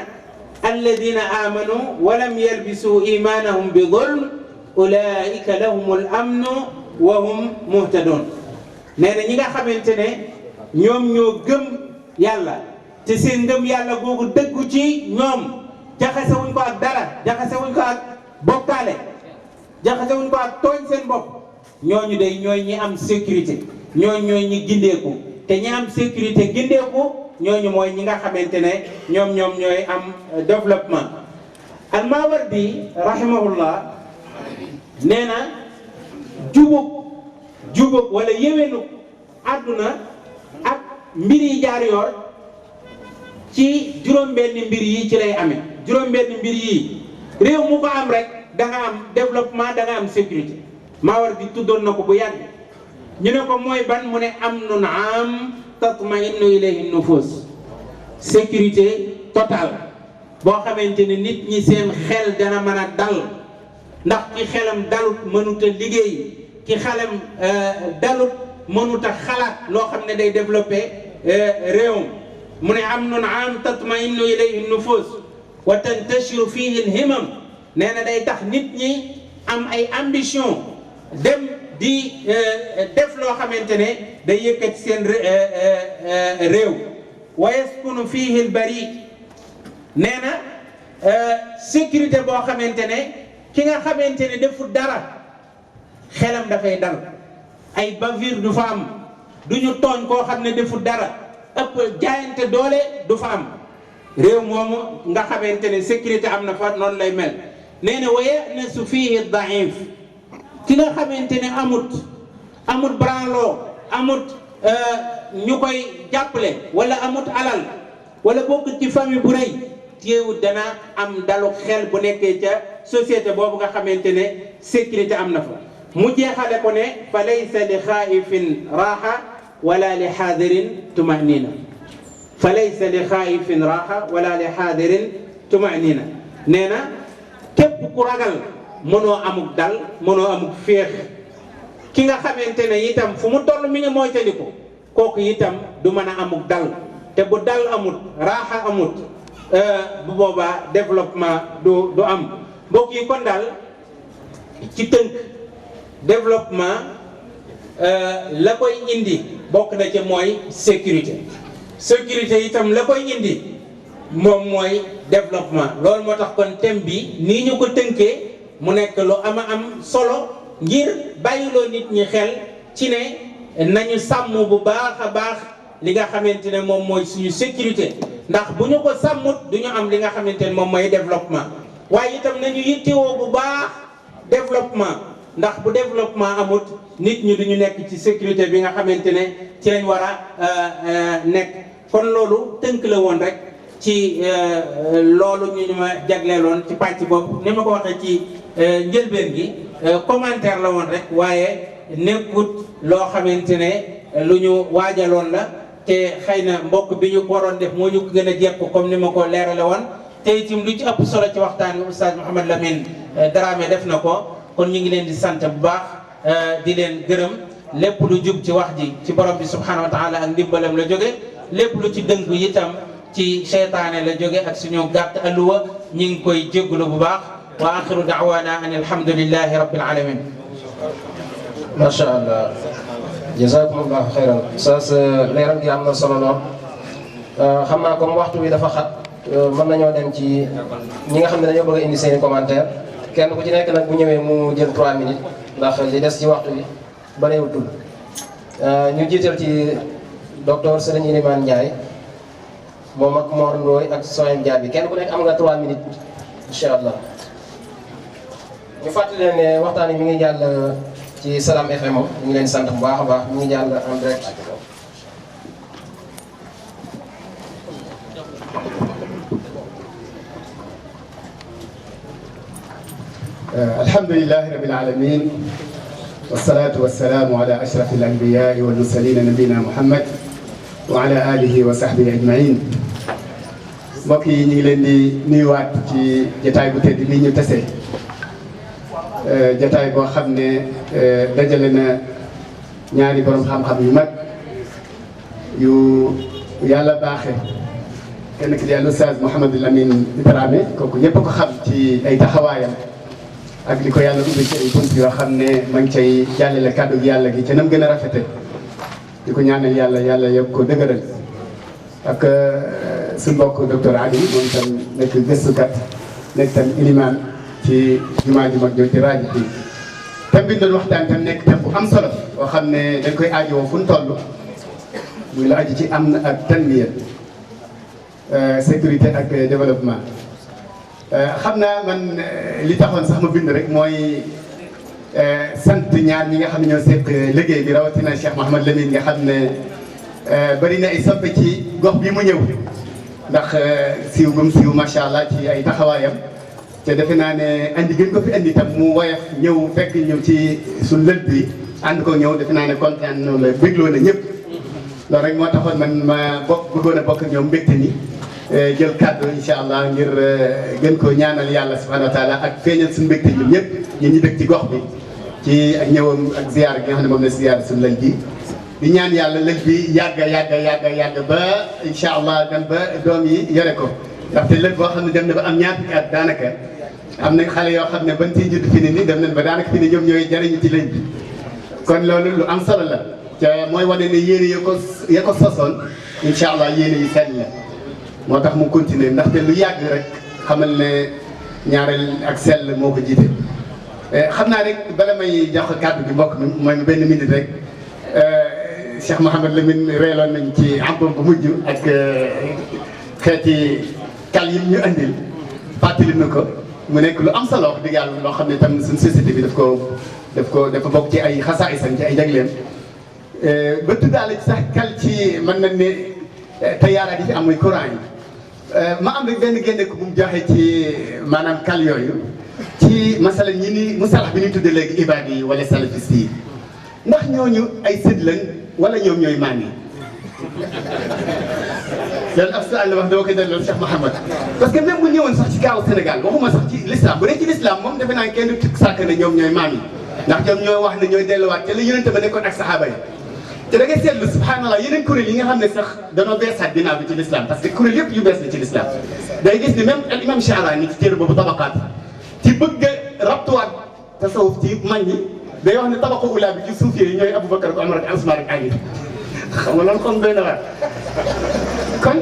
alladina amanu wa lam yalbisu imanahum bi zulm ulaika lahumul amnu wa hum muhtadun nee na ñi nga xamante ne ñoom ñoo gëm yàlla te seen ngëm yàlla googu dëggu ci ñoom jaxasewuñ ko ak dara jaxasewuñ ko ak bokkaale jaxasewuñ ko ak tooñ seen bopp ñooñu day ñooy ñi am sécurité ñooy ñi gindeeku te ñi am sécurité gindeeku ñooñu mooy ñi nga xamante ne ñoom ñooy am développement al-Mawardi rahimahullah nee na jubub wala yéwénu àdduna ak mbir yi jaar yoon ci juróom-benni mbir yi ci lay amee juróom-benni mbir yi réew mu ko am rek da nga am développement da nga am sécurité Mawardi tuddoon na ko bu yàgg ñu ne ko mooy ban mu ne amnun am tatma'innu ilayhi nufus sécurité totale boo xamante ne nit ñi seen xel dana mën a dal ndax ki xelam dalut mënut a liggéey ki xelam dalut mënut a xalaat loo xam ne day développé réewam mu ne amnun am tatma'innu ilayhi nufus wa tantashiru fihi al-himam nee na day tax nit ñi am ay ambition dem di def loo xamante ne day yëkkati seen réew wa yaskunu fihi al-bari nee na sécurité boo xamante ne ki nga xamante ne deful dara xelam dafay dal ay bavure du fa am duñu tooñ koo xam ne defu dara ëpp jaayante doole du fa am réew moomu nga xamante ne sécurité am na fa noonu lay mel nee na wa ya'nasu fihi daif ki nga xamante ne amut branloo amut ñu koy jàppale wala amut alal wala bokk ci famille bu rëy téewut dana am dalu xel bu nekkee ca société boobu nga xamante ne sécurité am na fa mu jeexale ko ne fa laysa li xaayifin raaxa wala li xaadirin tumanina fa laysa li xaayifin raaxa wala li xaadirin tumanina nee na képp ku ragal mënoo amuk dal mënoo amuk féex ki nga xamante ne itam fu mu toll mi ngi moytandiku kooku itam du mën a amuk dal te bu dal amut raaxa amut bu boobaa développement du am mbokk yi kon daal ci tënk développement la koy indi bokk na ci mooy sécurité itam la koy indi moom mooy développement loolu moo tax kon thème bi nii ñu ko tënkee mu nekk lu ama am solo ngir bàyyiloo nit ñi xel ci ne nañu sàmm bu baax a baax li nga xamante ne moom mooy suñu sécurité ndax bu ñu ko sàmmut du ñu am li nga xamante ne moom mooy développement waaye itam nañu yittewoo bu baax développement ndax bu développement amut nit ñi duñu nekk ci sécurité bi nga xamante ne ci lañ war a nekk kon loolu tënk la woon rek ci loolu ñu ma jagleeloon ci pàcc boobu ni ma ko waxee ci njëlbeen gi commentaire la woon rek waaye nekkut loo xamante ne lu ñu waajaloon la te xëy na mbokk bi ñu ko waroon def moo ñu ko gën a jekk comme ni ma ko leerale woon te itam lu ci ëpp solo ci waxtaan wi oustaz Mouhamed Lamine Dramé def na ko kon ñu ngi leen di sant bu baax di leen gërëm lépp lu jub ci wax ji ci borom bi subhanahu wa taala ak ndimbalam la jóge lépp lu ci dëng itam ci seytaane la jóge ak suñu gàtt alluwa ñu ngi koy jéggulu bu baax wa axiru da'wana an alhamdulillahi rabbil alamin macha allah jazakumullahu xayran saas leeral gi am na solo lool xam naa comme waxtu bi dafa xat mën nañoo dem ci ñi nga xam ne dañoo bëgg a indi seeni commentaire kenn ku ci nekk nag bu ñëwee mu jël 3 minutes ndax li des ci waxtu bi bareewutul ñu jiital ci docteur Serigne Ilimane Ndiaye moom ak Mor Ndoye ak Soham Diaby kenn ku nekk am nga 3 minutes incha allah ñu fàttali leen ne waxtaan yi mi ngi jàll ci Salam FM ñu ngi leen sant bu baax a baax mi ngi jàll en direct. alhamdulillahi rabbil alamin wassalatu wassalamu ala ashrafil anbiya'i wal mursalin nabiyina Muhammad wa ala alihi wa sahbihi ajmain mbokk yi ñu ngi leen di nuyuwaat ci jotaay bu tedd bi ñu tase jotaay boo xam ne dajale na ñaari borom xam-xam yu mag yu yàlla baaxe kenn ki di al Oustaz Mouhamed Lamine Dramé kooku ñëpp ko xam ci ay taxawaayam ak li ko yàlla ubbi ci ay bunt yoo xam ne ma ngi cay jàllale kàddu gi yàlla gi ca nam gën a rafete di ko ñaanal yàlla yëpp ko dëgëral ak suñu mbokk docteur Ali moom tam nekk gëstukat nekk tam ilimaan ci jumaa ju mag jooju ci rajo bi thème bi ñu doon waxtaan tam nekk thème bu am solo boo xam ne dañ koy aajowoo fu ñu toll muy la aju ci am na ak tanmiya sécurité ak développement xam naa man li taxoon sax ma bind rek mooy sant ñaar ñi nga xam ne ñoo seq liggéey bi rawatina Cheikh Mouhamed Lamine nga xam ne bari na ay soppe ci gox bi mu ñëw ndax siiw gum siiw macha allah ci ay taxawaayam te defe naa ne andi gën ko fi andi tam mu woyof ñëw fekk ñëw ci suñ lël bi ànd ko ñëw defe naa ne kontaan noonu la bégloo na ñëpp loolu rek moo taxoon man ma bëggoon a bokk ak ñoom mbégte ni jël kàddu incha allah ngir gën ko ñaanal yàlla subhanahu wa taala ak feeñal suñu mbégte ñun ñëpp ñun ñu dëkk ci gox bi ci ak ñëwam ak ziyaar gi nga xam ne moom la ziyaar suñu lël bi di ñaan yàlla lël bi yàgg ba incha allah dem ba doom yi yore ko ndaxte lël boo xam ne dem na ba am ñaar fukki at daanaka am nañ xale yoo xam ne ban ciy judd fi ne ni dem nañ ba daanaka fi ne ñoom ñooy jariñu ci lël bi kon loolu lu am solo la te mooy wane ne yéene ya ko sosoon incha allah yéene yi sell la moo tax mu continuer ndaxte lu yàgg rek xamal ne ñaareel ak sell moo ko jiite xam naa rek bala may jox kàddu gi mbokk mi mooy benn minute rek Cheikh Mouhamed Lamine reeloon nañ ci ampam bu mujj ak xeeti kal yi ñu andil fàttali na ko mu nekk lu am solo wax dëgg yàlla loo xam ne tam suñu société bi dafa bokk ci ay xasaayisam ci ay jagleem ba tuddaale ci sax kal ci mën nañ ne tayaaraat yi fi am muy courant yi ma am rek benn génne ko bu mu joxe ci maanaam kal yooyu ci masala ñi ni musalax bi ñuy tudde léegi ibaad yi wala salafiste yi ndax ñooñu ay sët lañ wala ñoom ñooy maan yi loolu ab sual la wax dama koy delloo Cheikh Mouhamad parce que même bu ñëwoon sax ci kaaw Sénégal waxuma sax ci l'islam bu dee ci l'islam moom defe naa kenn du sàkk ne ñoom ñooy maam yi ndax ñoom ñoo wax ne ñooy delluwaat te la yonente ba nekkoon ak saxaaba yi te da ngay seetlu subhanallah yeneen kuréel yi nga xam ne sax danoo beesaat ginnaaw bi ci l'islam parce que kuréel yëpp yu bees la ci l'islam day gis ni même al imam Sha'rani ci téere boobu tabaqaat ci bëgg a rabtuwaat tasawuf ci mag ñi day wax ne tabaqa ula bi ci suuf yi ñooy Aboubacar ak Omar ak Ousmane ak Ali xam nga loolu kon doy na waar kon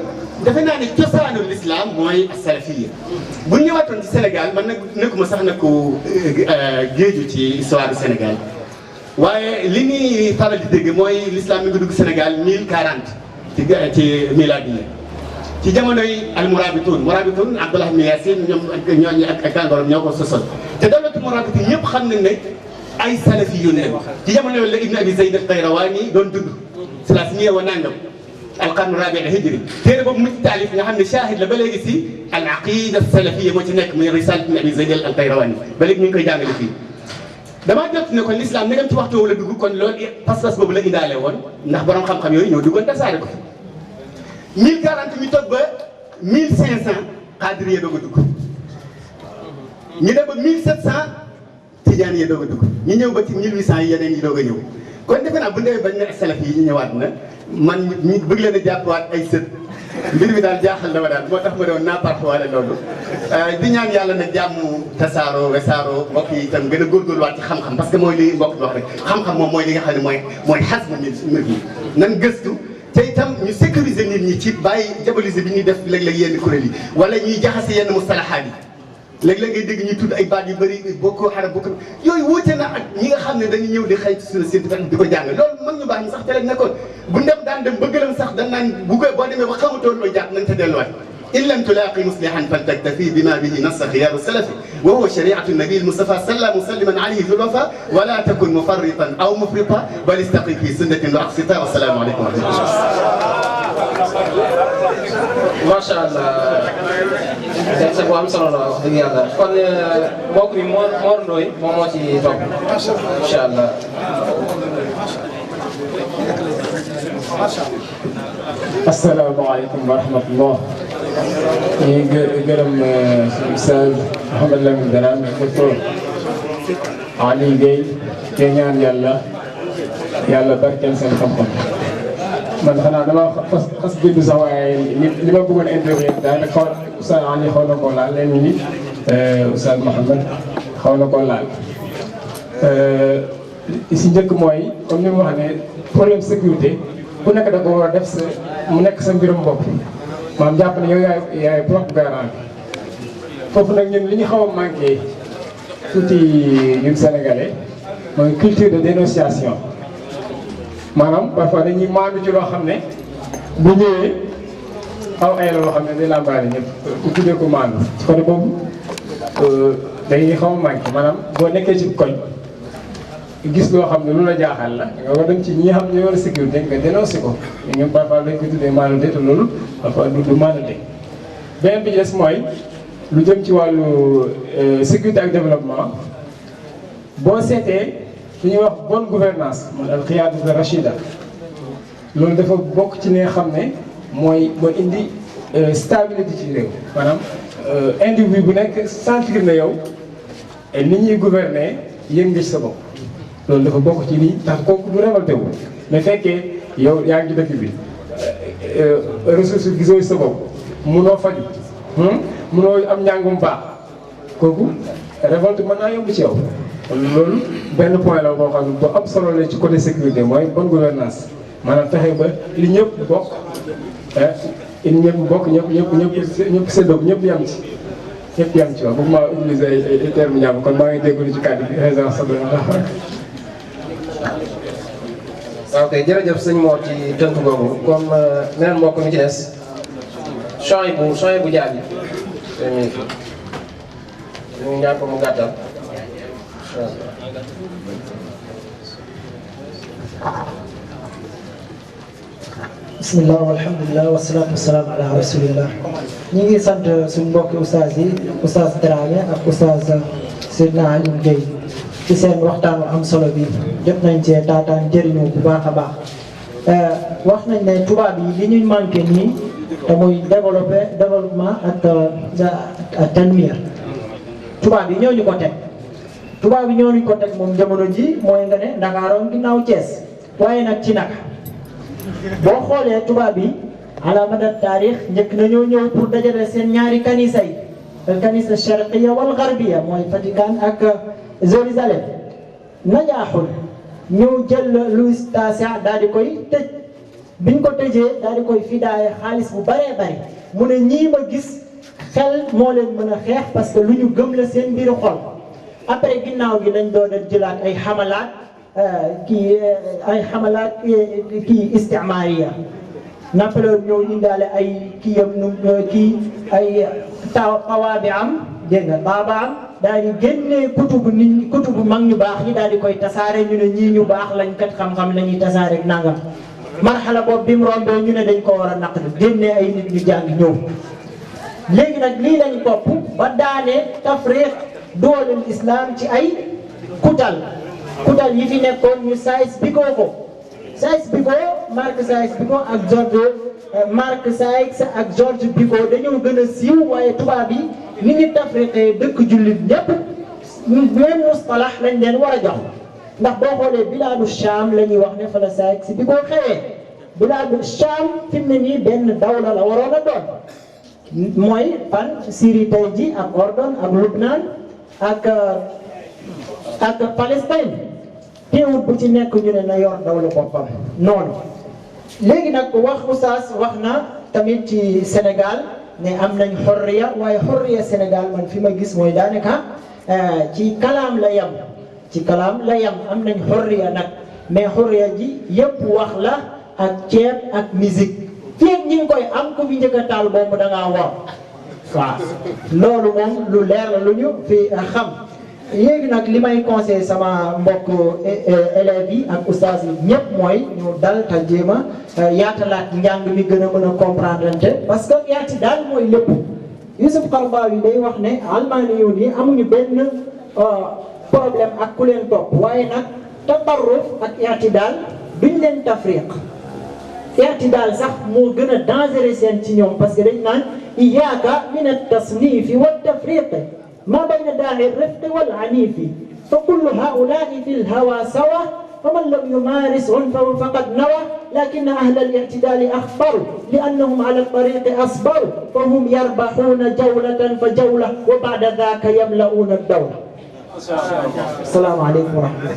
defe naa ne cosaanul l'islam mooy salafiyya bu ñu ñëwaatoon ci Sénégal man nag nekkuma sax na ko géeju ci histoire du Sénégal waaye li ñuy faral di dégg mooy l'islam mi ngi dugg Sénégal 1040 ci miladiya ci jamonoy al murabitun Abdullah ibn Yasin ñooñu ak kàngooram ñoo ko sosoon te dawlatu murabitun ñëpp xam nañ ne ay salafiyun lañ ci jamono yooyu la Ibn Abi Zayd al-Qayrawani doon dund salaasimiya wa nangam alqarnu rabi al hijri téere boobu mu ci taalif nga xam ne shahid la ba léegi si al aqida salafiyya moo ci nekk muy risalat Ibn Abi Zayd al-Qayrawani ba léegi ñu ngi koy jàngale fii damaa jot ne kon l'islam ne dem ci waxtu woowu la dugg kon loolu pas-pas boobu la indaale woon ndax borom xam-xam yooyu ñoo duggoon tasaare ko fi 1040 ñu toog ba 1500 xaadiriya doog a dugg ñu dem ba 1700 tijaan yi doog a dugg ñu ñëw ba ci 1800 yi yeneen yi doog a ñëw kon defe naa bu ñu demee bañ ne salaf yi ñu ñëwaat na man ñu bëgg leen a jàppaat ay sët mbir mi daal jaaxal na ma daal moo tax ma doon naa parfois loolu di ñaan yàlla nag jàmm tasaaroo wesaaroo mbokk yi itam gën a góorgóorluwaat ci xam-xam parce que mooy li mbokk bi wax rek xam-xam moom mooy li nga xam ne mooy xas mu mbir mi nan gëstu te itam ñu sécuriser nit ñi ci bàyyi diaboliser bi ñuy def léeg-léeg yenn kuréel yi wala ñuy jaxase yenn mustalahaat yi léeg-léeg ngay dégg ñu tudd ay baat yu bëri bokkoo xarab bokk yooyu wuute na ak ñi nga xam ne dañuy ñëw di xëy ci suñu scientifique di ko jàng loolu mag ñu baax ñi sax te lañ nekkoon bu ndem daan dem bëggalam sax dañ naan bu ko boo demee ba xamatoon loo jàpp nañ ca delluwaat in lam tulaaqi muslihan faltaktafi bima bihi nassa xiyaaru salafi wa huwa shariatu nabi almustafa salla musalliman alayhi fi lwafa wala takun mufarritan aw mufrita bal istaqi fi sunnatin wa aqsita wa salaamu aleykum wa rahmatullah macha allah c'est bu am solo la wax dëgg yàlla kon mbokk mi Mor Ndoye moom moo ci topp incha allah. asalaamaaleykum wa rahmatullah. ñu ngi gërëm suñu Oustaz Mouhamed Lamine Dramé docteur Ali Guèye te ñaan yàlla barkeel seen xam-xam. man xanaa dama xas bindu sax waaye li ma bëggoon intervenir daanaka xaw Oustaz Ali xaw na koo laal léegi nii Oustaz Mouhamed xaw na koo laal. si njëkk mooy comme ni mu wax ne problème sécurité ku nekk da ko war a def sa mu nekk sa mbirum bopp maanaam jàpp ne yow yaay propre garant bi foofu nag ñun li ñu xaw a manqué tuuti ñun sénégalais mooy culture de dénonciation maanaam parfois dañuy maandu ci loo xam ne bu ñëwee aw ay la loo xam ne day làmbaale ñëpp ku tuddee ko maandu ci côté boobu dañuy xaw a manqué maanaam boo nekkee ci koñ gis loo xam ne lu la jaaxal la nga war dem ci ñi xam ne ñoo war a sécurité nga dénoncé ko mais ñoom parfois dañ ko tuddee maanute te loolu parfois du maanute. beneen bi des mooy lu jëm ci wàllu sécurité ak développement boo seetee li ñuy wax bonne gouvernance mooy al qiyaadatu rachida loolu dafa bokk ci li nga xam ne mooy indi stabilité ci réew maanaam individu bu nekk sentir na yow ni ñuy gouverner yëg nga ci sa bopp. loolu dafa bokk ci lii tax kooku du révolté wu mais fekkee yow yaa ngi ci dëkk bi ressource gisoo sa bopp munoo faju munoo am njàngum baax kooku révolte mën naa yomb ci yow. loolu benn point la boo xam ne bu am solo la ci côté sécurité mooy bonne gouvernance maanaam fexe ba li ñëpp bokk ñëpp séddoo ñëpp yam ci. ñëpp yam ci waaw bëgg maa utiliser ay termes ñaam kon maa ngi déglu ci kàddu gi résidence ok jërëjëf sëñ Mor ci tënk boobu comme meneen mbokk mi ci des Chouaïbou Diaby ñu ñaan ko mu gàttal bismillah walhamdulillah wasalaatu wasalaam ala rasulillah ñi ngi sant suñu mbokki oustaz yi oustaz Dramé ak oustaz Seydina Alioune Gueye ci seen waxtaanu am solo bi jot nañ cee taataan jëriñoo bu baax a baax wax nañ ne tubaab yi li ñuy manqué nii te muy développement ak tanmir tubaab yi ñoo ñu ko teg tubaab yi ñoo ñu ko teg moom jamono ji mooy nga ne Ndakaaroon ginnaaw Thiès waaye nag ci naka boo xoolee tubaab yi ala mada taarix njëkk nañoo ñëw pour dajale seen ñaari kanisa yi al kanisa sharqiya wal garbiya mooy Vatican ak Jérusalem najaaxul ñëw jël Louis Tasi'a daal di koy tëj biñ ko tëjee daal di koy fidaaye xaalis bu baree bari mu ne ñii ma gis xel moo leen mën a xeex parce que lu ñu gëm la seen mbiru xol après ginnaaw gi lañ doon jëlaat ay xamalaat kii istimariya Napoléon ñëw indaale ay ay tawaabi am dégg nga baaba am daal di génnee kutubu mag ñu baax ñi daal di koy tasaare ñu ne ñii ñu baax lañ kat xam-xam la ñuy tasaare ak nangam marxala boobu bi mu rombee ñu ne dañ ko war a naq génnee ay nit ñu jàng ñëw léegi nag lii lañ topp ba daane tafriq dooleel islam ci ay kutal yi fi nekkoon ñu Sykes-Picot ko Sykes-Picot Mark Sykes-Picot ak George Picot dañoo gën a siiw waaye tubaab yi ni ñu tafriqee dëkk jullit ñépp même mustalax lañ leen war a jox ndax boo xoolee bilaadu Sham la ñuy wax ne fa la Sykes-Picot xewee bilaadu Sham fi mu ne nii benn dawla la waroon a doon mooy fan Syrie tey ji ak Ordon ak Lubnaan ak Palestine teewut bu ci nekk ñu ne na yor dawla boppam noonu léegi nag wax oustaz wax na tamit ci Sénégal ne am nañ xorriya waaye xorriya Sénégal man fi ma gis mooy daanaka ci kalaam la yam am nañ xorriya nag mais xorriya ji yëpp wax la ak ceeb ak musique ceeb ñi ngi koy am ku fi njëkk a taal boobu da ngaa war waaw loolu moom lu leer la lu ñu fi xam léegi nag li may conseillé sama mbokk élèves yi ak oustaz yi ñëpp mooy ñu dal te jéem a yaatalaat njàng mi gën a mën a comprendre te parce que yaati daal mooy lépp Yusuf Qaradawi day wax ne almaani yoon yi amuñu benn problème ak ku leen topp waaye nag tatarruf ak i'tidaal duñ leen tafriq i'tidaal sax moo gën a dangereux seen ci ñoom parce que dañ naan iyyaka min at-tasnifi wat-tafriq ما بين داعي الرفق والعنيف فكل هؤلاء في الهوى سوا فمن لم يمارس عنفه فقد نوى لكن أهل الاعتدال أخبر لأنهم على الطريق أصبر فهم يربحون جولة فجولة وبعد ذاك يملؤون الدولة. السلام عليكم ورحمة الله.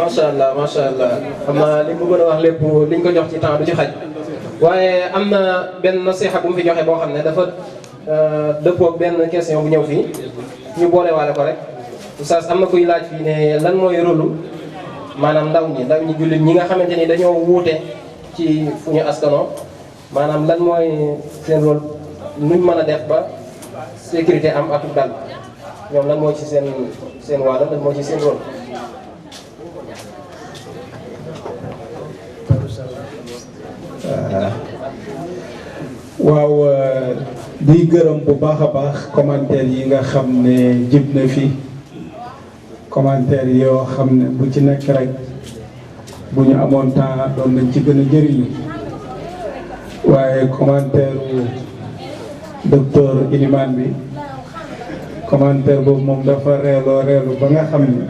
ما شاء الله ما شاء الله xam naa li mu bëggoon a wax lépp liñ ko jox ci temps du ci xaj waaye am na benn nasiha bu mu fi joxe boo xam ne dafa dëppoo benn question bu ñëw fii ñu boole waale ko rek oustaz am na kuy laaj fii ne lan mooy rôle maanaam ndaw ñi jullit ñi nga xamante ni dañoo wuute ci fu ñu askanoo maanaam lan mooy seen rôle nuñ mën a def ba sécurité am ak dal ñoom lan mooy ci seen wàll lan mooy ci seen rôle. waaw di gërëm bu baax a baax commentaire yi nga xam ne jib na fi commentaire yoo xam ne bu ci nekk rek bu ñu amoon temps doon nañ ci gën a jëriñu waaye commentaire docteur Ilimane bi commentaire boobu moom dafa reelu ba nga xam ne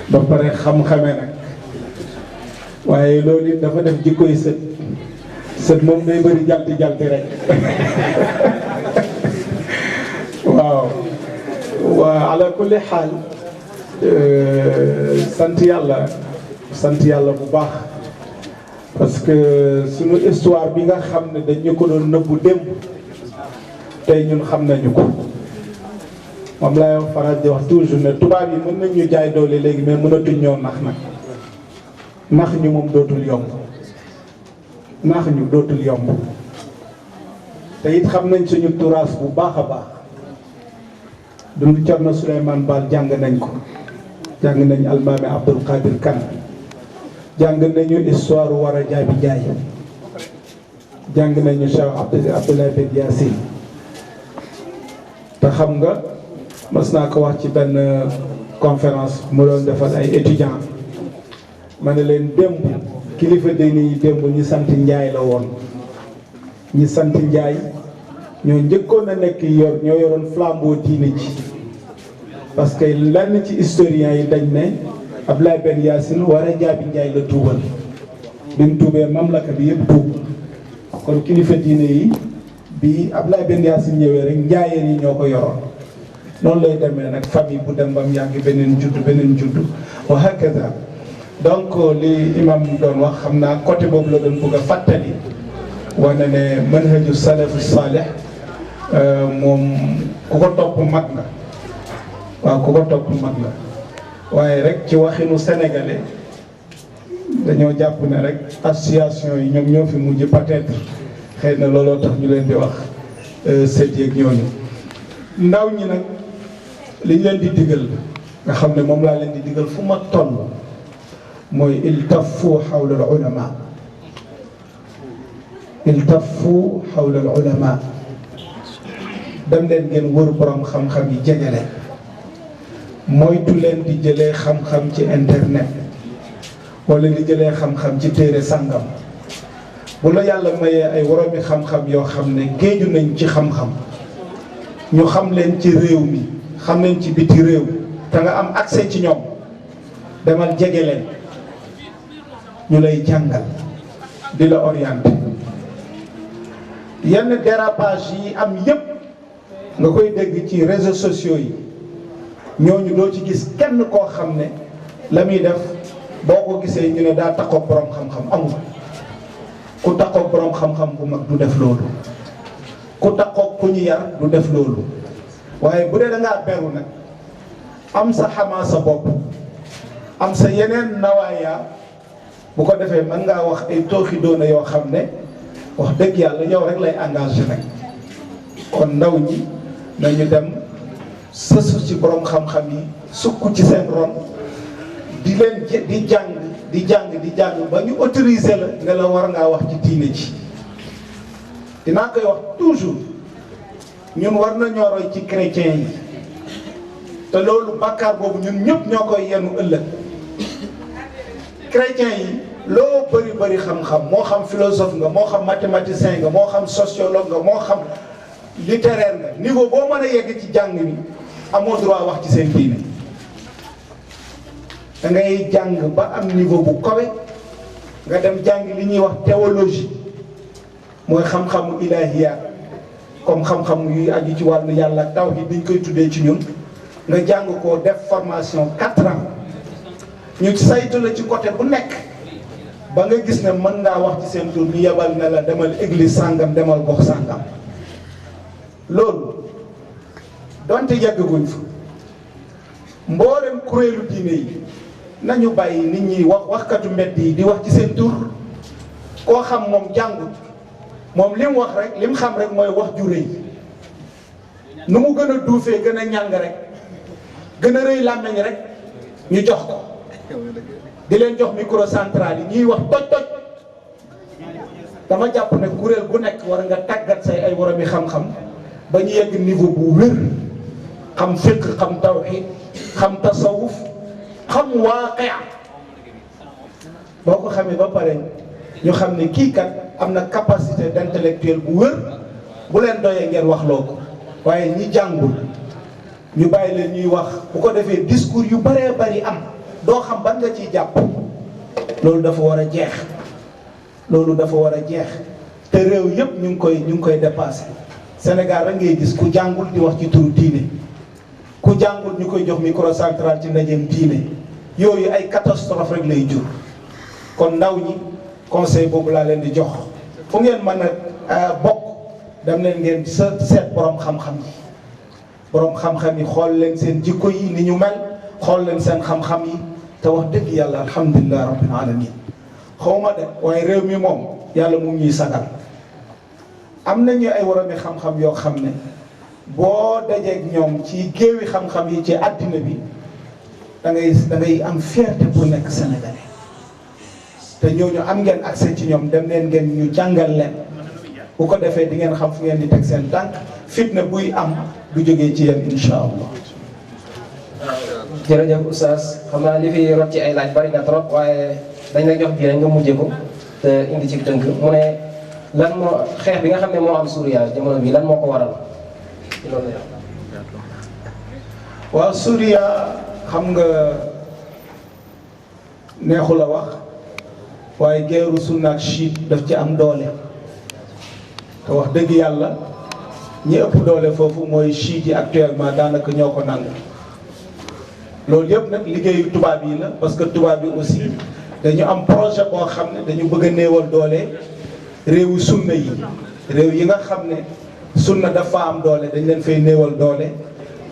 ba pare xam-xame nag waaye loolu it dafa def jikkoy sët moom day bëri jalti rek waaw ala kulli xaal sant yàlla bu baax parce que sunu histoire bi nga xam ne dañu ko doon nëbbu démb tey ñun xam nañu ko moom laay faral di wax toujours ne tubaab yi mën nañ ñu jaay doole léegi mais mënatuñ ñoo nax nag nax ñu moom dootul yomb nax ñu dootul yomb te it xam nañ suñu turaas bu baax a baax dund Cerno Souleymane Baal jàng nañ ko jàng nañ almaami Abdul Qadir Kan jàng nañu histoire war a jaabi jaay jàng nañu Cheikh Abdoulaye Ben Yacine te xam nga mas naa ko wax ci benn conférence mu doon defal ay étudiants ma ne leen démb kilifa diine yi démb ñi sant Njaay la woon ñi sant Njaay ñoo njëkkoon a nekk ñoo yoroon flambeau diine ji parce que lenn ci historiens yi dañ ne Abdoulaye Ben Yacine war a jaabi Njaay la tuubal bi mu tuubee mamlaka bi yëpp tuub kon kilifa diine yi bi Abdoulaye Ben Yacine ñëwee rek njaayeen yi ñoo ko yoroon noonu lay demee nag famille bu dem bam yàgg beneen judd wa hakaza donc li imam doon wax xam naa côté boobu la doon bëgg a fàttali wane ne manhaju salafu salih moom ku ko topp mag na waaw ku ko topp mag la waaye rek ci waxinu sénégalais dañoo jàpp ne rek association yi ñoom ñoo fi mujj peut-être xëy na looloo tax ñu leen di wax sët yeeg ñooñu ndaw ñi nag liñ leen di digal nga xam ne moom laa leen di digal fu ma toll mooy iltaffu xawla al ulama iltaffu xawla al ulama dem leen ngeen wër borom xam-xam yi jege leen moytu leen di jëlee xam-xam ci internet wala di jëlee xam-xam ci téere sàngam bu la yàlla mayee ay woromi xam-xam yoo xam ne géeju nañ ci xam-xam ñu xam leen ci réew mi xam leen ci biti réew te nga am accès ci ñoom demal jege leen ñu lay jàngal di la orienté yenn dérapage yi am yépp nga koy dégg ci réseaux sociaux yi ñooñu doo ci gis kenn koo xam ne la muy def boo ko gisee ñu ne daa takkoog borom xam-xam amul ku takkoog borom xam-xam bu mag du def loolu ku takkoog ku ñu yar du def loolu waaye bu dee da ngaa beru nag am sa xamaa sa bopp am sa yeneen nawaaya bu ko defee mën ngaa wax ay tooxi doona yoo xam ne wax dëgg yàlla yow rek lay engagé nag kon ndaw ñi nañu dem sësu ci borom xam-xam yi sukk ci seen ron di leen di jàng ba ñu autorisé la ne la war ngaa wax ci diine ji dinaa koy wax toujours ñun war na ñoo roy ci chrétien yi te loolu bàkkaar boobu ñun ñëpp ñoo koy yenu ëllëg chrétien yi loo bëri xam-xam moo xam philosophe nga moo xam mathématicien nga moo xam sociologue nga moo xam littéraire nga niveau boo mën a yegg ci jàng mi amoo droit wax ci seen diine da ngay jàng ba am niveau bu kawe nga dem jàng li ñuy wax théologie mooy xam-xamu ilahiya comme xam-xam yuy aju ci wàllu yàlla ak tawhid bi ñu koy tuddee ci ñun nga jàng ko def formation 4 ans ñu saytu la ci côté bu nekk ba nga gis ne mën ngaa wax ci seen tur ñu yebal ne la demal église sàngam demal gox sàngam loolu donte yàggaguñ fa mboolem kuréelu diine yi nañu bàyyi nit ñi waxkatu mbedd yi di wax ci seen tur koo xam moom jàngut moom li mu wax rek li mu xam rek mooy wax ju rëy nu mu gën a duufee gën a ñàng rek gën a rëy làmmeñ rek ñu jox ko di leen jox micro central yi ñuy wax toj dama jàpp ne kuréel gu nekk war nga tàggat say ay woromi xam-xam ba ñu yegg niveau bu wér xam fiqh xam tawhid xam tasawuf xam waaqi boo ko xamee ba pare ñu xam ne kii kat am na capacité d'intellectuel bu wér bu leen doyee ngeen wax loo ko waaye ñi jàngul ñu bàyyi leen ñuy wax bu ko defee discours yu bëree bëri am doo xam ban nga ciy jàpp loolu dafa war a jeex loolu dafa war a jeex te réew yëpp ñu ngi koy dépassé Sénégal rek ngay gis ku jàngul di wax ci turu diine ku jàngul ñu koy jox micro central ci ndajeem diine yooyu ay catastrophe rek lay jur kon ndaw ñi conseil boobu laa leen di jox fu ngeen mën a bokk dem leen ngeen seet borom xam-xam yi borom xam-xam yi xool leen seen jikko yi ni ñu mel xool leen seen xam-xam yi te wax dëgg yàlla alhamdulilah rabbil alamin xaw ma de waaye réew mi moom yàlla mu ngi ñuy sagal am nañu ay woromi xam-xam yoo xam ne boo dajeeg ñoom ci géewi xam-xam yi ci àddina bi da ngay am fierté pour nekk sénégalais te ñooñu am ngeen accès ci ñoom dem leen ngeen ñu jàngal leen bu ko defee di ngeen xam fu ngeen di teg seen tànk fitna buy am du jógee ci yéen incha allah. jërëjëf oustaz xam naa li fi rot ci ay laaj bari na trop waaye dañ lay jox bii rek nga mujjee ko te indi ci tënk mu ne lan moo xeex bi nga xam ne moo am Suuriya jamono bi lan moo ko waral loolu la. waaw Suuriya xam nga neexu la wax waaye guerre sunna ak chiite daf ci am doole te wax dëgg yàlla ñi ëpp doole foofu mooy chiite yi actuellement daanaka ñoo ko nangu. loolu yëpp nag liggéeyu tubaab yi la parce que tubaab yi aussi dañu am projet boo xam ne dañu bëgg a néewal doole réewu sunna yi réew yi nga xam ne sunna dafa am doole dañ leen fay néewal doole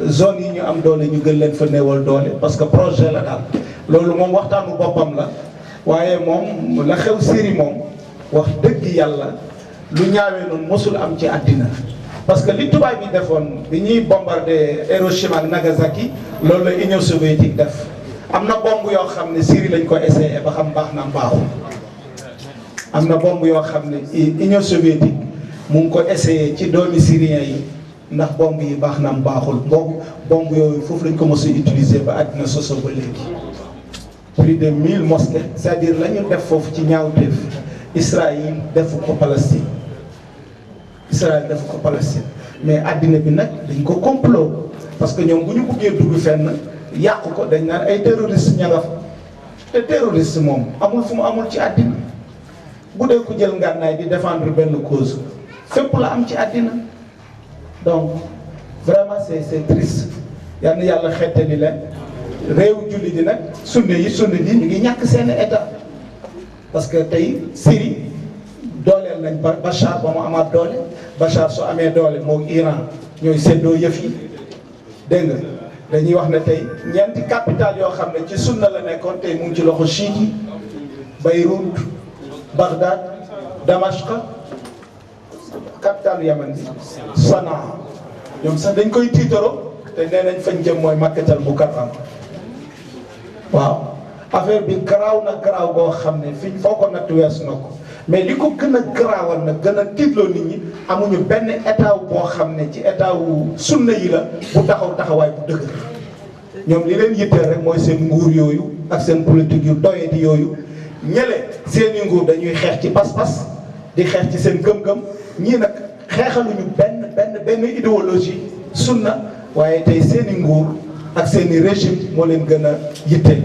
zone yi ñu am doole ñu gën leen fa néewal doole parce que projet la daal. loolu moom waxtaanu boppam la waaye moom la xew Syrie moom wax dëgg yàlla lu ñaawee noonu mosul am ci àddina parce que li tubaab yi defoon bi ñuy bombardé Hiroshima ak Nagasaki loolu la Union soviétique def am na bomb yoo xam ne Syrie lañ ko essayé ba xam baax na baaxul am na bomb yoo xam ne Union soviétique mu ngi ko essayé ci doomi syriens yi ndax bomb yi baax na baaxul bomb yooyu foofu lañ ko mos a utiliser ba àddina soso ba léegi plus de 1000 mosquées c'est-à-dire la ñu def foofu ci ñaawteef Israël defu ko Palestine mais àddina bi nag dañ ko complot parce que ñoom bu ñu buggee dugg fenn yàq ko dañ naan ay terroriste ña nga fa te terroriste moom amul fu mu amul ci àddina bu dee ku jël ngànnaay di défendre benn cause fépp la am ci àddina donc vraiment c'est triste yal na yàlla xettali leen réew julli di nag sunne yi ñu ngi ñàkk seen état parce que tey Syrie dooleel nañ Bachar ba mu amaat doole Bachar su amee doole moo Iran ñooy seddoo yëf yi dégg nga dañuy wax ne tey ñeenti capital yoo xam ne ci sunna la nekkoon tey mu ngi ci loxo chiite yi Beyrouth Bagdad Damashq capitalu Yaman bi Sanaa ñoom sax dañ koy tiitaroo te nee nañ fañ jëm mooy Makkatal Mukarram waaw affaire bi garaaw na garaaw boo xam ne fiñ foo ko natt weesu na ko mais li ko gën a garaawal nag gën a tiitloo nit ñi amuñu benn état boo xam ne ci état wu sunna yi la bu taxawaay bu dëgër ñoom li leen yitteel rek mooy seen nguur yooyu ak seen politique yu doye di yooyu ñële seeni nguur dañuy xeex ci pas-pas di xeex ci seen gëm-gëm ñii nag xeexaluñu benn idéologie sunna waaye tey seeni nguur ak seeni régime moo leen gën a yitteel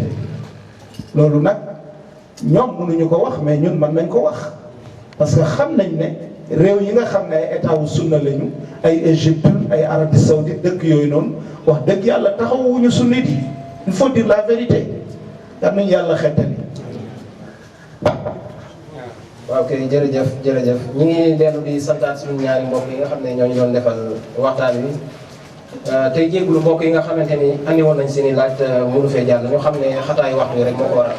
loolu nag ñoom mënuñu ko wax mais ñun mën nañ ko wax parce que xam nañ ne réew yi nga xam ne ay état wu sunna lañu ay Égypte ay Arabie Saoudite dëkk yooyu noonu wax dëgg yàlla taxawuñu sunnit yi il faut dire la vérité yal nañu yàlla xettali. waaw kay jërëjëf ñu ngi dellu di santaat suñu ñaari mbokk yi nga xam ne ñoo ñu doon defal waxtaan wi tey jéggulu mbokk yi nga xamante ni andi woon nañ seen i laaj mënu fee jàll ñu xam ne xataay waxtu rek moo ko waral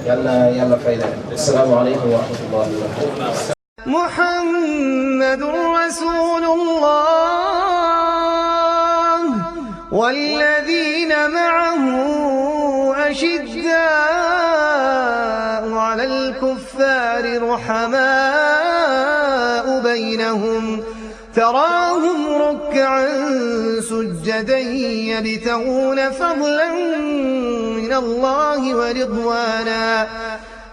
yàlla fay leen asalaamaaleykum wa rahmatullahi wa barakatuh. Muhammadur Rasulullah walladhina ma'ahu ashidda'u 'alal kuffari ruhamaa'u baynahum تراهم ركعا سجدا يبتغون فضلا من الله ورضوانا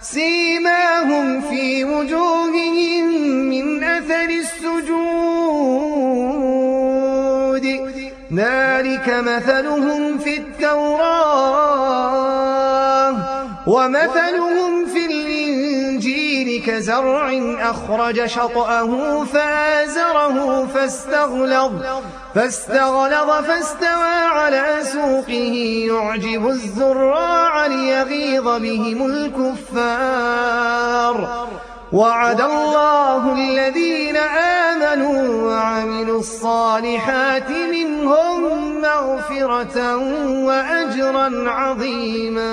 سيماهم في وجوههم من أثر السجود ذلك مثلهم في التوراة ومثلهم في الإنجيل كزرع أخرج شطأه فآزره فاستغلظ فاستوى على سوقه يعجب الزراع ليغيظ بهم الكفار وعد الله الذين آمنوا وعملوا الصالحات منهم منهم مغفرة وأجرا عظيما